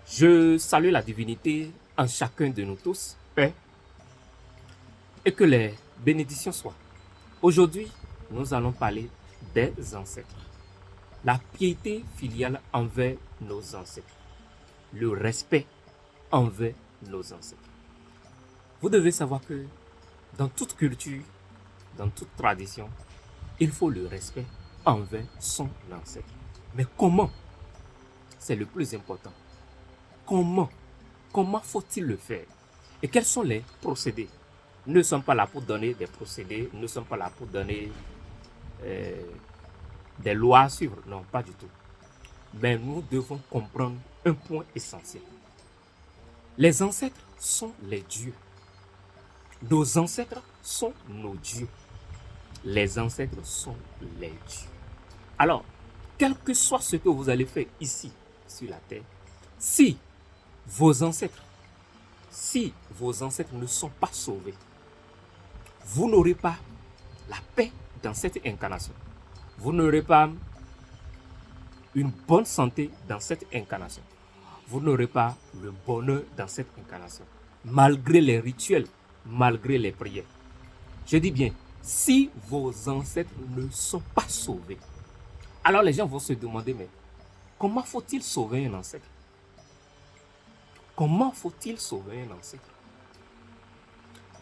Je salue la divinité en chacun de nous tous, paix, et que les bénédictions soient. Aujourd'hui, nous allons parler des ancêtres. La piété filiale envers nos ancêtres. Le respect envers nos ancêtres. Vous devez savoir que dans toute culture, dans toute tradition, il faut le respect envers son ancêtre. Mais comment? C'est le plus important. Comment? Comment faut-il le faire? Et quels sont les procédés? Nous ne sommes pas là pour donner des procédés, nous ne sommes pas là pour donner des lois à suivre. Non, pas du tout. Mais nous devons comprendre un point essentiel. Les ancêtres sont les dieux. Nos ancêtres sont nos dieux. Les ancêtres sont les dieux. Alors, quel que soit ce que vous allez faire ici, sur la terre, si vos ancêtres ne sont pas sauvés, vous n'aurez pas la paix dans cette incarnation. Vous n'aurez pas une bonne santé dans cette incarnation. Vous n'aurez pas le bonheur dans cette incarnation. Malgré les rituels, malgré les prières. Je dis bien, si vos ancêtres ne sont pas sauvés, alors les gens vont se demander, mais comment faut-il sauver un ancêtre? Comment faut-il sauver un ancêtre?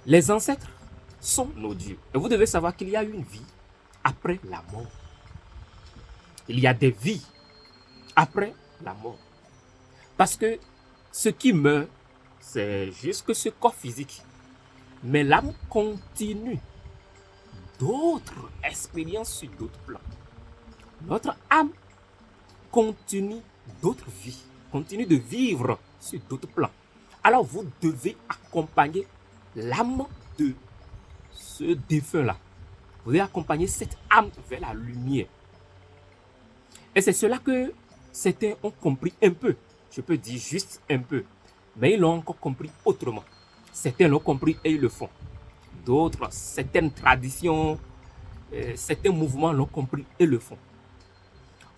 Les ancêtres sont nos dieux. Et vous devez savoir qu'il y a une vie après la mort. Il y a des vies après la mort. Parce que ce qui meurt, c'est juste que ce corps physique. Mais l'âme continue d'autres expériences sur d'autres plans. Notre âme continue d'autres vies, continue de vivre sur d'autres plans. Alors vous devez accompagner l'âme de ce défunt-là. Vous devez accompagner cette âme vers la lumière. Et c'est cela que certains ont compris un peu. Je peux dire juste un peu. Mais ils l'ont encore compris autrement. Certains l'ont compris et ils le font. D'autres, certaines traditions, certains mouvements l'ont compris et le font.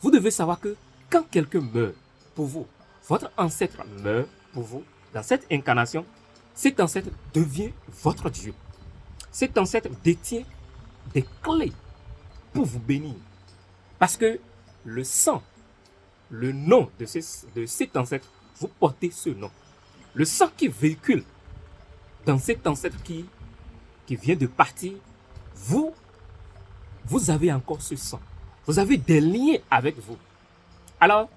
Vous devez savoir que quand quelqu'un meurt pour vous, votre ancêtre meurt pour vous, dans cette incarnation, cet ancêtre devient votre Dieu. Cet ancêtre détient des clés pour vous bénir. Parce que le sang, le nom de cet ancêtre, vous portez ce nom. Le sang qui véhicule dans cet ancêtre qui vient de partir, vous avez encore ce sang. Vous avez des liens avec vous. Alors,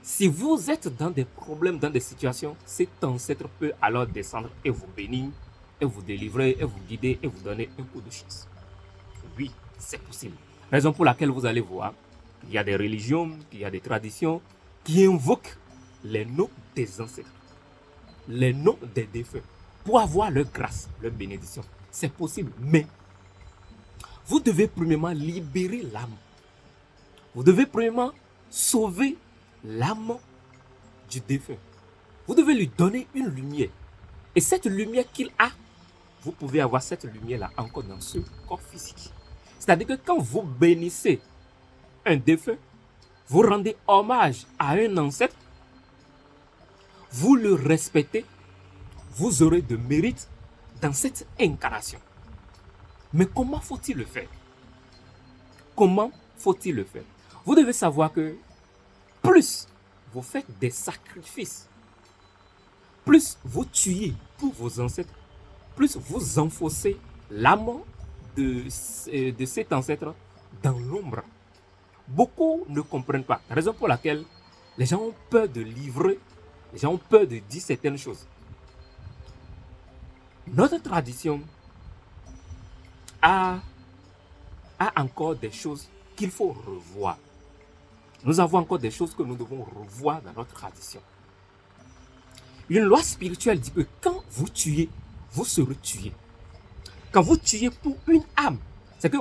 si vous êtes dans des problèmes, dans des situations, cet ancêtre peut alors descendre et vous bénir, et vous délivrer, et vous guider, et vous donner un coup de chance. Oui, c'est possible. Raison pour laquelle vous allez voir qu'il y a des religions, qu'il y a des traditions qui invoquent les noms des ancêtres, les noms des défunts, pour avoir leur grâce, leur bénédiction. C'est possible, mais vous devez premièrement libérer l'âme. Vous devez premièrement sauver l'âme du défunt. Vous devez lui donner une lumière. Et cette lumière qu'il a, vous pouvez avoir cette lumière-là encore dans ce corps physique. C'est-à-dire que quand vous bénissez un défunt, vous rendez hommage à un ancêtre, vous le respectez, vous aurez de mérite dans cette incarnation. Mais comment faut-il le faire? Comment faut-il le faire? Vous devez savoir que plus vous faites des sacrifices, plus vous tuez pour vos ancêtres, plus vous enfoncez l'âme de cet ancêtre dans l'ombre. Beaucoup ne comprennent pas. La raison pour laquelle les gens ont peur de livrer, les gens ont peur de dire certaines choses. Notre tradition a encore des choses qu'il faut revoir. Nous avons encore des choses que nous devons revoir dans notre tradition. Une loi spirituelle dit que quand vous tuez, vous serez tué. Quand vous tuez pour une âme, c'est que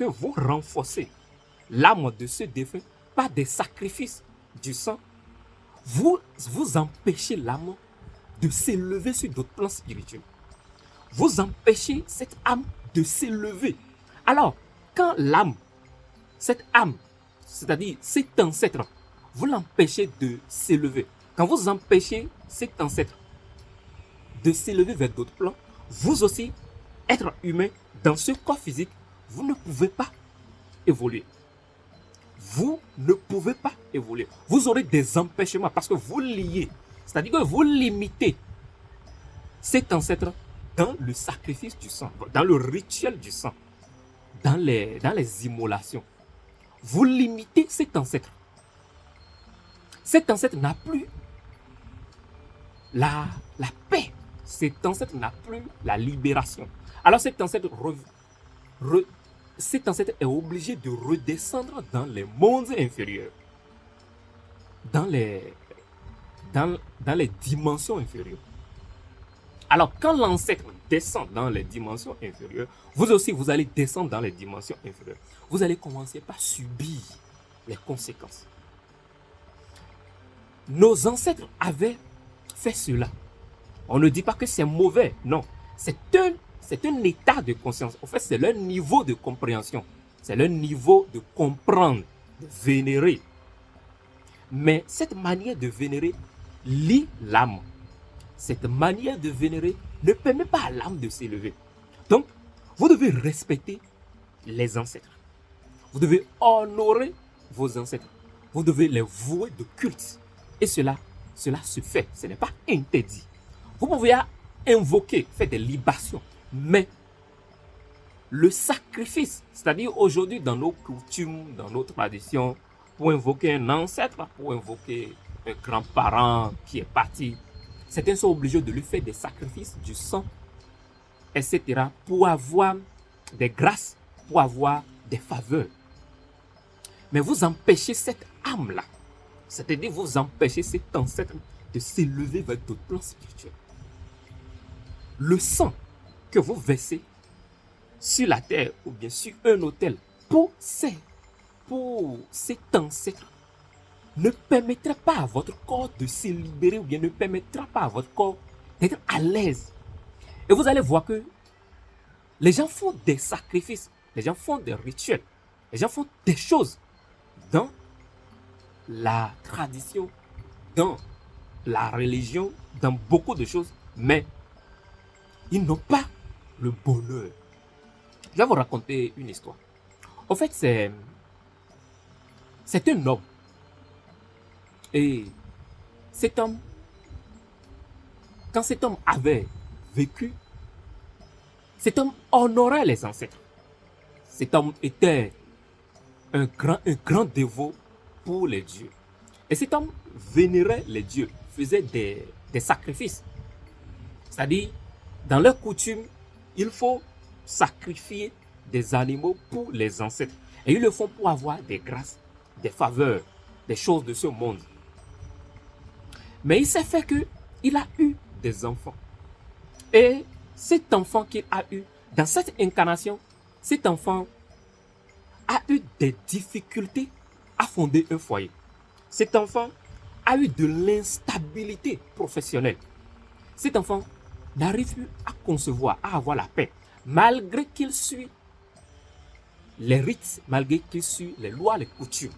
vous renforcez l'âme de ce défunt par des sacrifices du sang. Vous empêchez l'âme de s'élever sur d'autres plans spirituels. Vous empêchez cette âme de s'élever. Alors, quand cette âme, c'est-à-dire cet ancêtre, vous l'empêchez de s'élever, quand vous empêchez cet ancêtre de s'élever vers d'autres plans, vous aussi, être humain, dans ce corps physique, vous ne pouvez pas évoluer. Vous ne pouvez pas évoluer. Vous aurez des empêchements parce que vous liez. C'est-à-dire que vous limitez cet ancêtre dans le sacrifice du sang, dans le rituel du sang, dans les immolations. Vous limitez cet ancêtre. Cet ancêtre n'a plus la paix. Cet ancêtre n'a plus la libération. Alors cet ancêtre est obligé de redescendre dans les mondes inférieurs, dans les dimensions inférieures. Alors quand l'ancêtre descend dans les dimensions inférieures, vous aussi vous allez descendre dans les dimensions inférieures. Vous allez commencer par subir les conséquences. Nos ancêtres avaient fait cela. On ne dit pas que c'est mauvais, non. C'est un état de conscience. En fait, c'est leur niveau de compréhension. C'est leur niveau de comprendre, de vénérer. Mais cette manière de vénérer lie l'âme. Cette manière de vénérer ne permet pas à l'âme de s'élever. Donc, vous devez respecter les ancêtres. Vous devez honorer vos ancêtres. Vous devez les vouer de culte. Et cela se fait. Ce n'est pas interdit. Vous pouvez invoquer, faire des libations. Mais le sacrifice, c'est-à-dire aujourd'hui dans nos coutumes, dans nos traditions, pour invoquer un ancêtre, pour invoquer un grand-parent qui est parti, certains sont obligés de lui faire des sacrifices, du sang, etc. pour avoir des grâces, pour avoir des faveurs. Mais vous empêchez cette âme-là, c'est-à-dire vous empêchez cet ancêtre de s'élever vers d'autres plans spirituels. Le sang que vous versez sur la terre ou bien sur un autel pour cet ancêtre ne permettra pas à votre corps de se libérer ou bien ne permettra pas à votre corps d'être à l'aise. Et vous allez voir que les gens font des sacrifices, les gens font des rituels, les gens font des choses dans la tradition, dans la religion, dans beaucoup de choses, mais ils n'ont pas le bonheur. Je vais vous raconter une histoire. En fait, c'est un homme. Et cet homme, quand cet homme avait vécu, cet homme honorait les ancêtres. Cet homme était un grand dévot pour les dieux. Et cet homme vénérait les dieux, faisait des sacrifices. C'est-à-dire, dans leur coutume, il faut sacrifier des animaux pour les ancêtres. Et ils le font pour avoir des grâces, des faveurs, des choses de ce monde. Mais il s'est fait qu'il a eu des enfants. Et cet enfant qu'il a eu, dans cette incarnation, cet enfant a eu des difficultés à fonder un foyer. Cet enfant a eu de l'instabilité professionnelle. Cet enfant n'arrive plus à concevoir, à avoir la paix, malgré qu'il suit les rites, malgré qu'il suit les lois, les coutumes.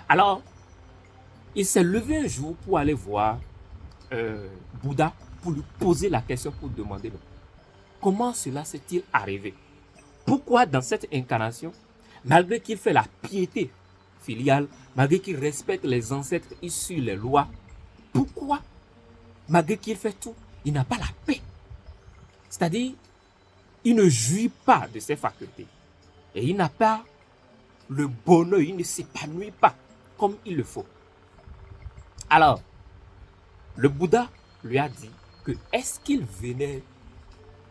Alors, il s'est levé un jour pour aller voir Bouddha, pour lui poser la question, pour demander comment cela s'est-il arrivé? Pourquoi dans cette incarnation, malgré qu'il fait la piété filiale, malgré qu'il respecte les ancêtres, il suit les lois, pourquoi, malgré qu'il fait tout, il n'a pas la paix? C'est-à-dire, il ne jouit pas de ses facultés. Et il n'a pas le bonheur, il ne s'épanouit pas comme il le faut. Alors, le Bouddha lui a dit que est-ce qu'il vénère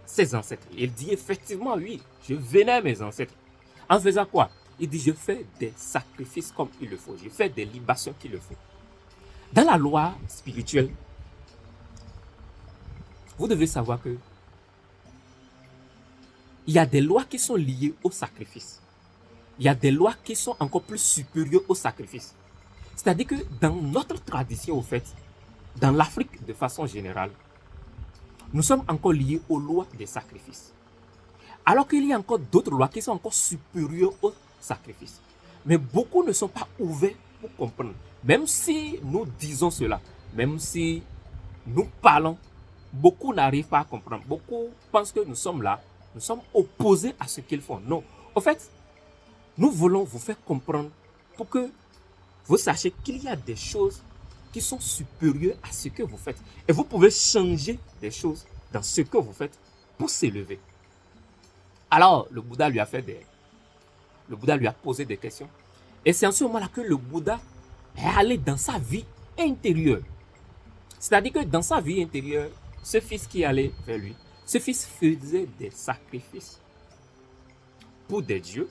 ses ancêtres? Il dit effectivement oui, je vénère mes ancêtres. En faisant quoi? Il dit je fais des sacrifices comme il le faut, je fais des libations qu'il le faut. Dans la loi spirituelle, vous devez savoir que il y a des lois qui sont liées au sacrifice. Il y a des lois qui sont encore plus supérieures au sacrifice. C'est-à-dire que dans notre tradition, au fait, dans l'Afrique de façon générale, nous sommes encore liés aux lois des sacrifices. Alors qu'il y a encore d'autres lois qui sont encore supérieures au sacrifice. Mais beaucoup ne sont pas ouverts pour comprendre. Même si nous disons cela, Même si nous parlons, beaucoup n'arrivent pas à comprendre. Beaucoup pensent que nous sommes là, nous sommes opposés à ce qu'ils font. Non. En fait, nous voulons vous faire comprendre pour que vous sachiez qu'il y a des choses qui sont supérieures à ce que vous faites. Et vous pouvez changer des choses dans ce que vous faites pour s'élever. Alors, le Bouddha lui a posé des questions. Et c'est en ce moment-là que le Bouddha est allé dans sa vie intérieure. C'est-à-dire que dans sa vie intérieure, ce fils qui allait vers lui, ce fils faisait des sacrifices pour des dieux,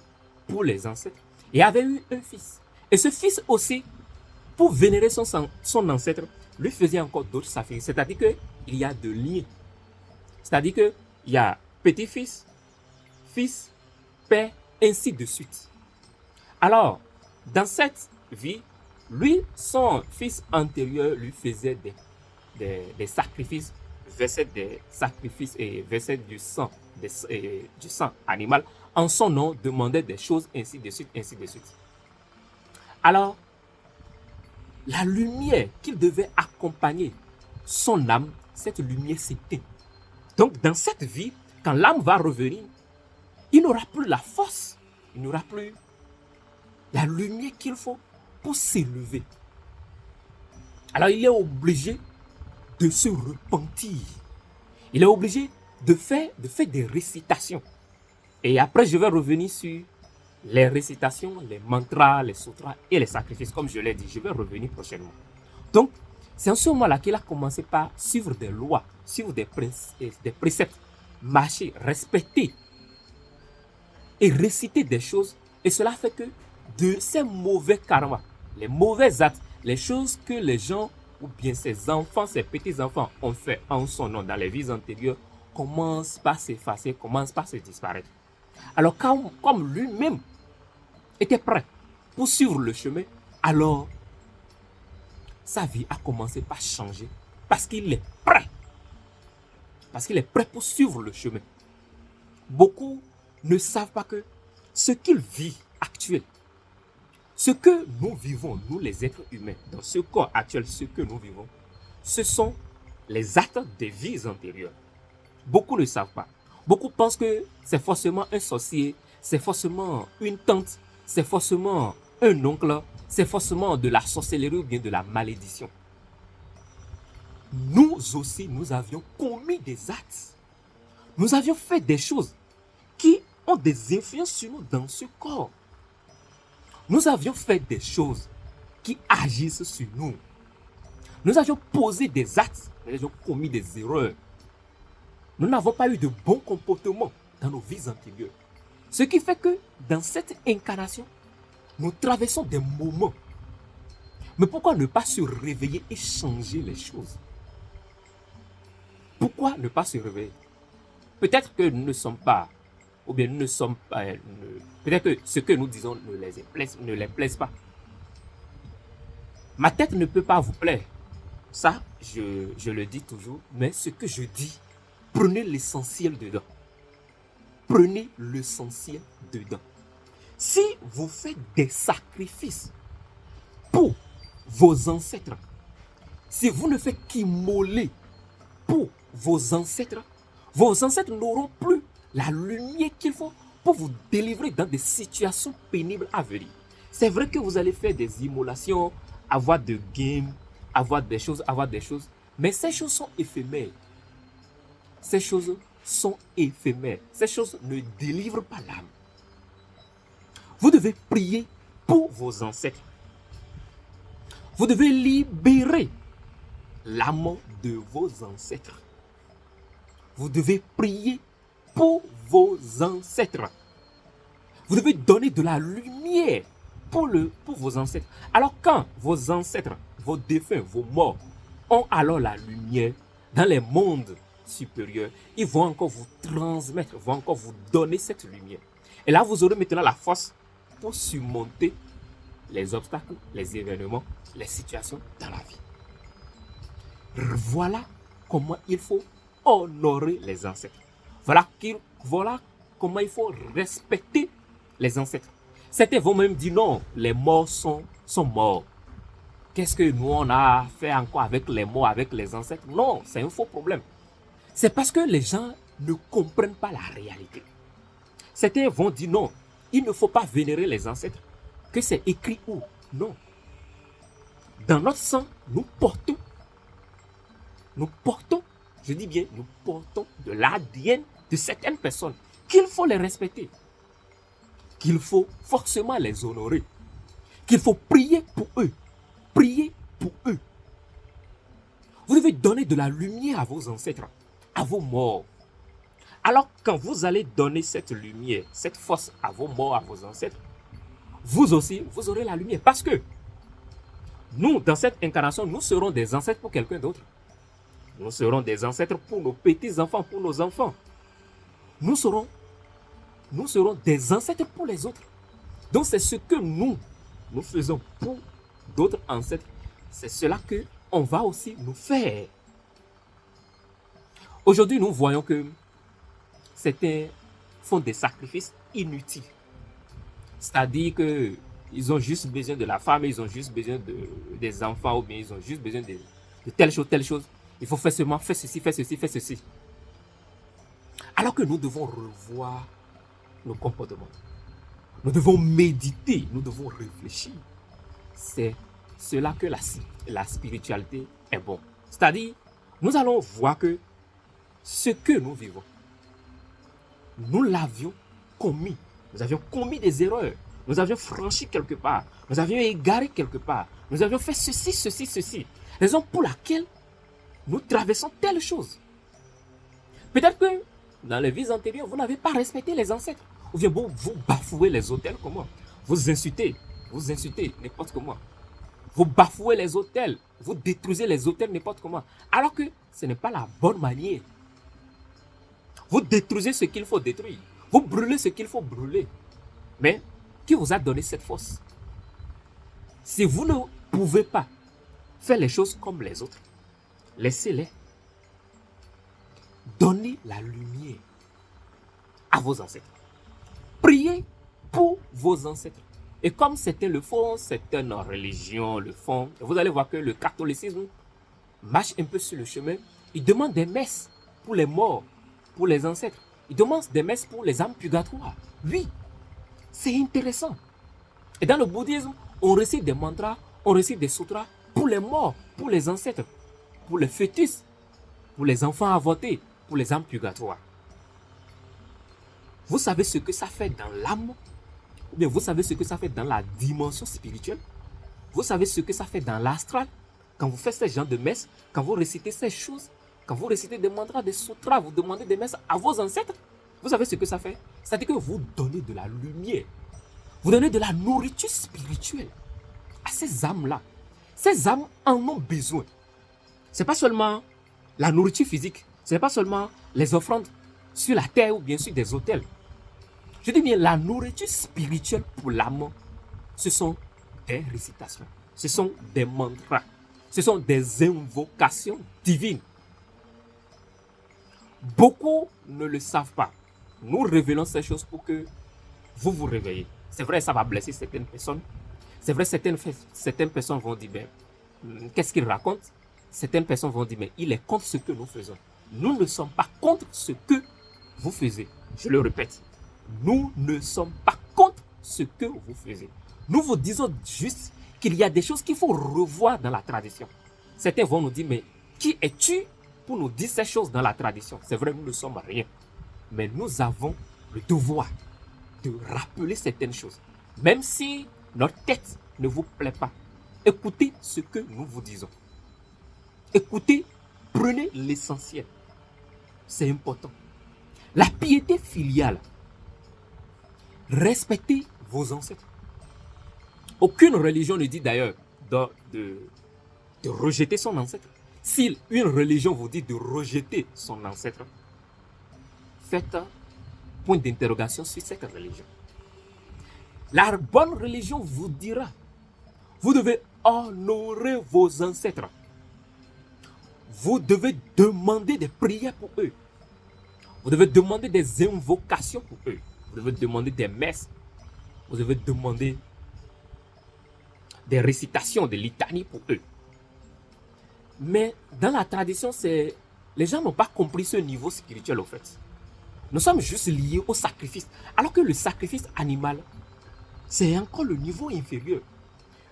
pour les ancêtres, et avait eu un fils. Et ce fils aussi, pour vénérer son ancêtre, lui faisait encore d'autres sacrifices. C'est-à-dire qu'il y a de liens. C'est-à-dire qu'il y a petit-fils, fils, père, ainsi de suite. Alors, dans cette vie, lui, son fils antérieur lui faisait des sacrifices, versait des sacrifices et versait du sang animal en son nom, demandait des choses, ainsi de suite, ainsi de suite. Alors, la lumière qu'il devait accompagner son âme, cette lumière s'éteint. Donc, dans cette vie, quand l'âme va revenir, il n'aura plus la force, il n'aura plus la lumière qu'il faut pour s'élever. Alors, il est obligé de se repentir. Il est obligé de faire des récitations. Et après, je vais revenir sur les récitations, les mantras, les sutras et les sacrifices. Comme je l'ai dit, je vais revenir prochainement. Donc, c'est en ce moment-là qu'il a commencé par suivre des lois, suivre des préceptes, marcher, respecter et réciter des choses. Et cela fait que de ces mauvais karmas, les mauvais actes, les choses que les gens ou bien ses enfants, ses petits-enfants ont fait en son nom dans les vies antérieures, commencent par s'effacer, commencent par se disparaître. Alors, comme lui-même était prêt pour suivre le chemin, alors sa vie a commencé par changer parce qu'il est prêt. Parce qu'il est prêt pour suivre le chemin. Beaucoup ne savent pas que ce qu'il vit actuel, ce que nous vivons, nous les êtres humains, dans ce corps actuel, ce que nous vivons, ce sont les actes des vies antérieures. Beaucoup ne savent pas. Beaucoup pensent que c'est forcément un sorcier, c'est forcément une tante, c'est forcément un oncle, c'est forcément de la sorcellerie ou bien de la malédiction. Nous aussi, nous avions commis des actes. Nous avions fait des choses qui ont des influences sur nous dans ce corps. Nous avions fait des choses qui agissent sur nous. Nous avions posé des actes, nous avions commis des erreurs. Nous n'avons pas eu de bons comportements dans nos vies antérieures. Ce qui fait que dans cette incarnation, nous traversons des moments. Mais pourquoi ne pas se réveiller et changer les choses? Pourquoi ne pas se réveiller? Peut-être que nous ne sommes pas, ou bien nous ne sommes pas, peut-être que ce que nous disons ne les plaise pas. Ma tête ne peut pas vous plaire. Ça, je le dis toujours, mais ce que je dis, prenez l'essentiel dedans. Prenez l'essentiel dedans. Si vous faites des sacrifices pour vos ancêtres, si vous ne faites qu'immoler pour vos ancêtres n'auront plus la lumière qu'il faut pour vous délivrer dans des situations pénibles à venir. C'est vrai que vous allez faire des immolations, avoir de gains, avoir des choses, mais ces choses sont éphémères. Ces choses sont éphémères. Ces choses ne délivrent pas l'âme. Vous devez prier pour vos ancêtres. Vous devez libérer l'âme de vos ancêtres. Vous devez prier pour vos ancêtres. Vous devez donner de la lumière pour vos ancêtres. Alors quand vos ancêtres, vos défunts, vos morts ont alors la lumière dans les mondes supérieurs, ils vont encore vous transmettre, vont encore vous donner cette lumière. Et là, vous aurez maintenant la force pour surmonter les obstacles, les événements, les situations dans la vie. Voilà comment il faut honorer les ancêtres. Voilà comment il faut respecter les ancêtres. Certains vont même dire non, les morts sont morts. qu'est-ce que nous on a fait encore avec les morts, avec les ancêtres? Non, c'est un faux problème. C'est parce que les gens ne comprennent pas la réalité. Certains vont dire non, il ne faut pas vénérer les ancêtres. Que c'est écrit où? Non. Dans notre sang, nous portons, je dis bien, nous portons de l'ADN de certaines personnes qu'il faut les respecter, qu'il faut forcément les honorer, qu'il faut prier pour eux. Priez pour eux. Vous devez donner de la lumière à vos ancêtres, à vos morts. Alors, quand vous allez donner cette lumière, cette force à vos morts, à vos ancêtres, vous aussi, vous aurez la lumière. Parce que nous, dans cette incarnation, nous serons des ancêtres pour quelqu'un d'autre. Nous serons des ancêtres pour nos petits-enfants, pour nos enfants. Nous serons des ancêtres pour les autres. Donc, c'est ce que nous faisons pour d'autres ancêtres. C'est cela qu'on va aussi nous faire. Aujourd'hui, nous voyons que certains font des sacrifices inutiles. C'est-à-dire qu'ils ont juste besoin de la femme, ils ont juste besoin des enfants, ou bien ils ont juste besoin de telle chose, telle chose. Il faut faire seulement faire ceci, faire ceci, faire ceci. Alors que nous devons revoir nos comportements. Nous devons méditer, nous devons réfléchir. C'est cela que la spiritualité est bon. C'est-à-dire, nous allons voir que ce que nous vivons, nous l'avions commis. Nous avions commis des erreurs. Nous avions franchi quelque part. Nous avions égaré quelque part. Nous avions fait ceci, ceci, ceci. Raison pour laquelle nous traversons telle chose. Peut-être que dans les vies antérieures, vous n'avez pas respecté les ancêtres. Ou bien vous bafouez les autels comment? Vous insultez n'importe comment. Vous bafouez les autels. Vous détruisez les autels n'importe comment. Alors que ce n'est pas la bonne manière. Vous détruisez ce qu'il faut détruire. Vous brûlez ce qu'il faut brûler. Mais qui vous a donné cette force? Si vous ne pouvez pas faire les choses comme les autres, laissez-les. Donnez la lumière à vos ancêtres. Priez pour vos ancêtres. Et comme certains le font, certaines religions le font, vous allez voir que le catholicisme marche un peu sur le chemin. Il demande des messes pour les morts, pour les ancêtres. Il demande des messes pour les âmes purgatoires. Oui, c'est intéressant. Et dans le bouddhisme, on récite des mantras, on récite des sutras pour les morts, pour les ancêtres, pour les fœtus, pour les enfants avortés, pour les âmes purgatoires. Vous savez ce que ça fait dans l'âme? Ou bien vous savez ce que ça fait dans la dimension spirituelle? Vous savez ce que ça fait dans l'astral? Quand vous faites ce genre de messes, quand vous récitez ces choses, quand vous récitez des mantras, des sutras, vous demandez des messes à vos ancêtres, vous savez ce que ça fait? C'est-à-dire que vous donnez de la lumière. Vous donnez de la nourriture spirituelle à ces âmes-là. Ces âmes en ont besoin. Ce n'est pas seulement la nourriture physique, ce n'est pas seulement les offrandes sur la terre ou bien sur des autels. Je dis bien la nourriture spirituelle pour l'âme, ce sont des récitations, ce sont des mantras, ce sont des invocations divines. Beaucoup ne le savent pas. Nous révélons ces choses pour que vous vous réveillez. C'est vrai, ça va blesser certaines personnes. C'est vrai, certaines personnes vont dire, qu'est-ce qu'il raconte? Certaines personnes vont dire, mais il est contre ce que nous faisons. Nous ne sommes pas contre ce que vous faisiez. Je le répète. Nous ne sommes pas contre ce que vous faisiez. Nous vous disons juste qu'il y a des choses qu'il faut revoir dans la tradition. Certains vont nous dire, mais qui es-tu pour nous dire ces choses dans la tradition? C'est vrai, nous ne sommes rien. Mais nous avons le devoir de rappeler certaines choses. Même si notre tête ne vous plaît pas, écoutez ce que nous vous disons. Écoutez, prenez l'essentiel. C'est important. La piété filiale. Respectez vos ancêtres. Aucune religion ne dit d'ailleurs de rejeter son ancêtre. Si une religion vous dit de rejeter son ancêtre, faites un point d'interrogation sur cette religion. La bonne religion vous dira, vous devez honorer vos ancêtres. Vous devez demander des prières pour eux. Vous devez demander des invocations pour eux. Vous devez demander des messes. Vous devez demander des récitations, des litanies pour eux. Mais dans la tradition, les gens n'ont pas compris ce niveau spirituel au fait. Nous sommes juste liés au sacrifice. Alors que le sacrifice animal, c'est encore le niveau inférieur.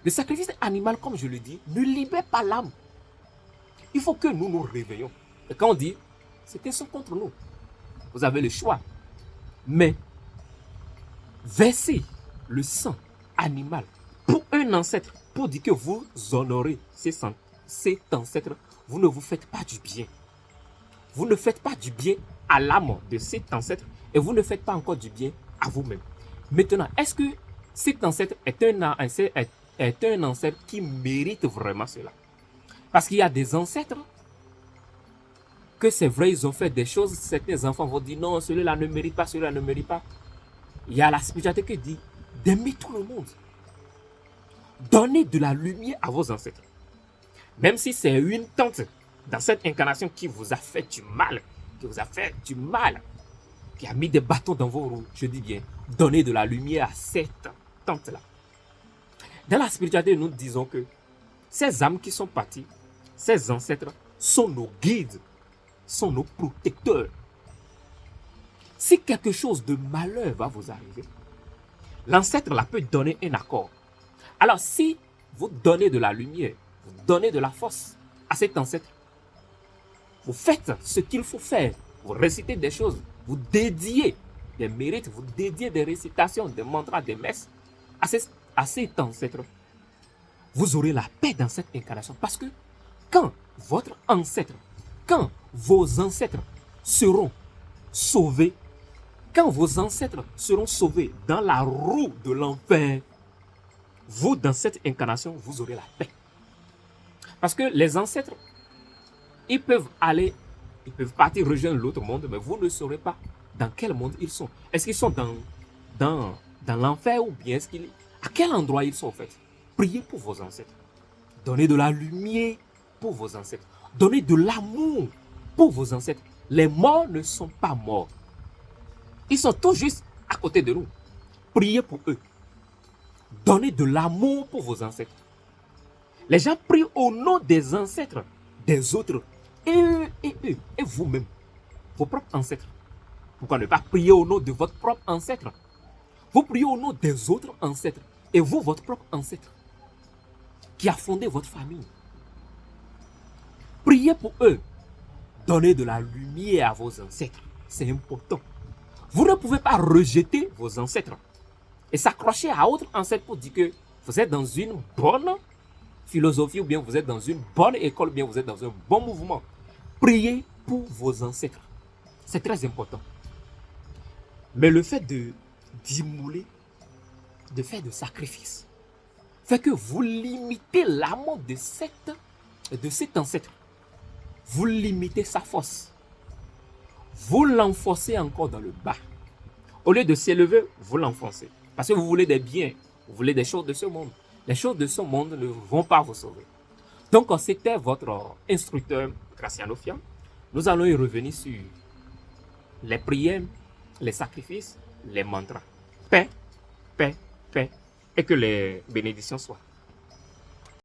Le sacrifice animal, comme je le dis, ne libère pas l'âme. Il faut que nous nous réveillons. Et quand on dit, c'est un sang contre nous. Vous avez le choix. Mais verser le sang animal pour un ancêtre, pour dire que vous honorez cet ancêtre, vous ne vous faites pas du bien. Vous ne faites pas du bien à l'âme de cet ancêtre et vous ne faites pas encore du bien à vous-même. Maintenant, est-ce que cet ancêtre est un ancêtre qui mérite vraiment cela? Parce qu'il y a des ancêtres que c'est vrai, ils ont fait des choses, certains enfants vont dire non, celui-là ne mérite pas, celui-là ne mérite pas. Il y a la spiritualité qui dit d'aimer tout le monde. Donnez de la lumière à vos ancêtres. Même si c'est une tante dans cette incarnation qui vous a fait du mal, qui a mis des bâtons dans vos roues, je dis bien, donnez de la lumière à cette tante-là. Dans la spiritualité, nous disons que ces âmes qui sont parties, ces ancêtres, sont nos guides, sont nos protecteurs. Si quelque chose de malheur va vous arriver, l'ancêtre là peut donner un accord. Alors si vous donnez de la lumière, vous donnez de la force à cet ancêtre, vous faites ce qu'il faut faire, vous récitez des choses, vous dédiez des mérites, vous dédiez des récitations, des mantras, des messes à cet ancêtre, vous aurez la paix dans cette incarnation. Parce que quand vos ancêtres seront sauvés, quand vos ancêtres seront sauvés dans la roue de l'enfer, vous, dans cette incarnation, vous aurez la paix. Parce que les ancêtres, ils peuvent partir rejoindre l'autre monde, mais vous ne saurez pas dans quel monde ils sont. Est-ce qu'ils sont dans l'enfer ou bien à quel endroit ils sont en fait? Priez pour vos ancêtres. Donnez de la lumière pour vos ancêtres. Donnez de l'amour pour vos ancêtres. Les morts ne sont pas morts. Ils sont tout juste à côté de nous. Priez pour eux. Donnez de l'amour pour vos ancêtres. Les gens prient au nom des ancêtres des autres. Et vous-même, vos propres ancêtres. Pourquoi ne pas prier au nom de votre propre ancêtre? Vous priez au nom des autres ancêtres. Et vous, votre propre ancêtre, qui a fondé votre famille. Priez pour eux. Donnez de la lumière à vos ancêtres. C'est important. Vous ne pouvez pas rejeter vos ancêtres et s'accrocher à autre ancêtre pour dire que vous êtes dans une bonne philosophie ou bien vous êtes dans une bonne école ou bien vous êtes dans un bon mouvement. Priez pour vos ancêtres. C'est très important. Mais le fait d'immoler, de faire de sacrifices, fait que vous limitez l'amour de cet ancêtre. Vous limitez sa force. Vous l'enfoncez encore dans le bas. Au lieu de s'élever, vous l'enfoncez. Parce que vous voulez des biens, vous voulez des choses de ce monde. Les choses de ce monde ne vont pas vous sauver. Donc, c'était votre instructeur, Graciano Fiam. Nous allons y revenir sur les prières, les sacrifices, les mantras. Paix, paix, paix, et que les bénédictions soient